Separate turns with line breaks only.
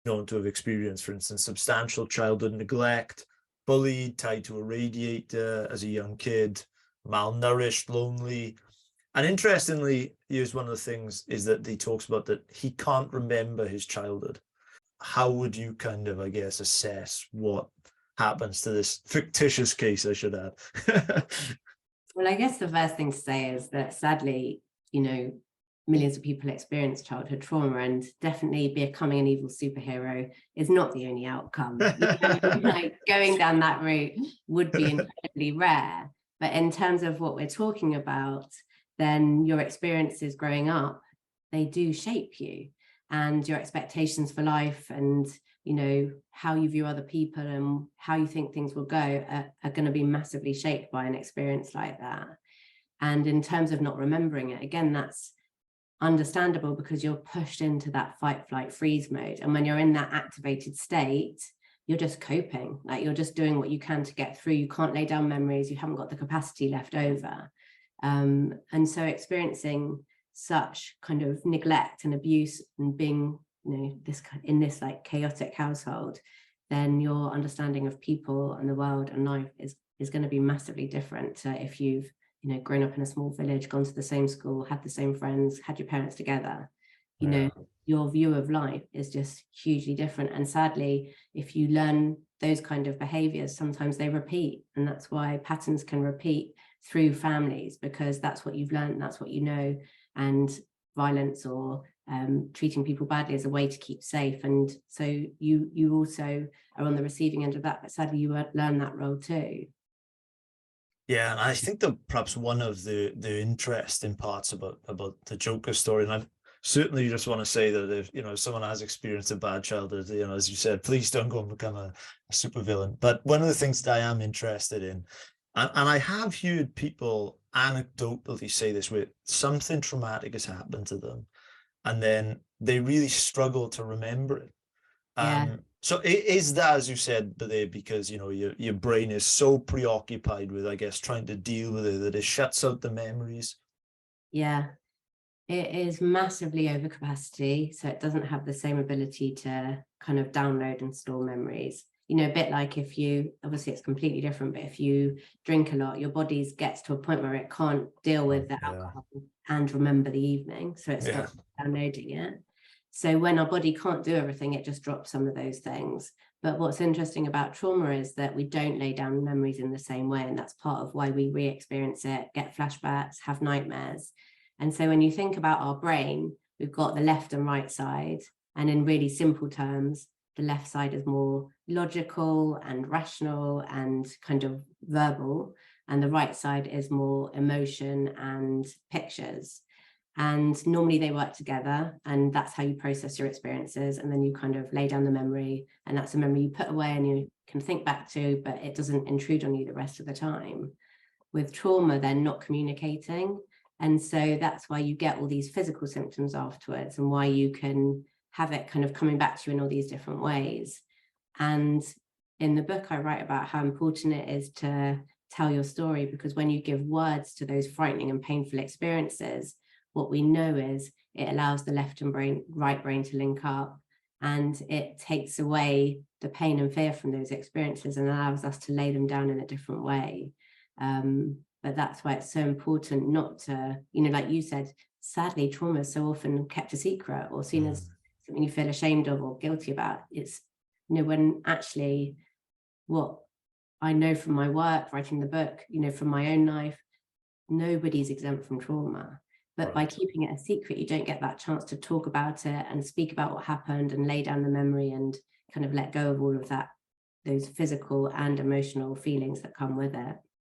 known to have experienced, for instance, substantial childhood neglect, bullied, tied to a radiator as a young kid, malnourished, lonely. And interestingly, here's one of the things is that he talks about that he can't remember his childhood. How would you kind of, I guess, assess what happens to this fictitious case, I should add?
Well, I guess the first thing to say is that sadly, millions of people experience childhood trauma, and definitely becoming an evil superhero is not the only outcome. Like going down that route would be incredibly rare. But in terms of what we're talking about, then your experiences growing up, they do shape you, and your expectations for life and how you view other people and how you think things will go are going to be massively shaped by an experience like that. And in terms of not remembering it, again, that's understandable because you're pushed into that fight, flight, freeze mode. And when you're in that activated state, you're just coping, like you're just doing what you can to get through. You can't lay down memories, you haven't got the capacity left over. And so experiencing such kind of neglect and abuse and being this like chaotic household, then your understanding of people and the world and life is going to be massively different to if you've grown up in a small village, gone to the same school, had the same friends, had your parents together. Your view of life is just hugely different. And sadly, if you learn those kind of behaviors, sometimes they repeat, and that's why patterns can repeat through families, because that's what you've learned, that's what you know. And violence or treating people badly is a way to keep safe, and so you also are on the receiving end of that, but sadly you learn that role too.
Yeah, and I think that perhaps one of the interesting parts about the Joker story, and I certainly just want to say that if someone has experienced a bad childhood, as you said, please don't go and become a supervillain. But one of the things that I am interested in, and I have heard people anecdotally say this, where something traumatic has happened to them and then they really struggle to remember it.
Yeah.
So is that, as you said, because your brain is so preoccupied with, I guess, trying to deal with it, that it shuts out the memories?
Yeah, it is massively overcapacity, so it doesn't have the same ability to kind of download and store memories. A bit like if you, obviously it's completely different, but if you drink a lot, your body gets to a point where it can't deal with the alcohol and remember the evening, so it stops downloading it. So when our body can't do everything, it just drops some of those things. But what's interesting about trauma is that we don't lay down memories in the same way, and that's part of why we re-experience it, get flashbacks, have nightmares. And so when you think about our brain, we've got the left and right side, and in really simple terms, the left side is more logical and rational and kind of verbal, and the right side is more emotion and pictures. And normally they work together, and that's how you process your experiences. And then you kind of lay down the memory, and that's a memory you put away and you can think back to, but it doesn't intrude on you the rest of the time. With trauma, they're not communicating. And so that's why you get all these physical symptoms afterwards, and why you can have it kind of coming back to you in all these different ways. And in the book, I write about how important it is to tell your story, because when you give words to those frightening and painful experiences, what we know is it allows the left and right brain to link up, and it takes away the pain and fear from those experiences and allows us to lay them down in a different way. But that's why it's so important not to, like you said, sadly, trauma is so often kept a secret or seen as something you feel ashamed of or guilty about. It's, when actually what I know from my work, writing the book, from my own life, nobody's exempt from trauma. But by keeping it a secret, you don't get that chance to talk about it and speak about what happened and lay down the memory and kind of let go of all of that, those physical and emotional feelings that come with it.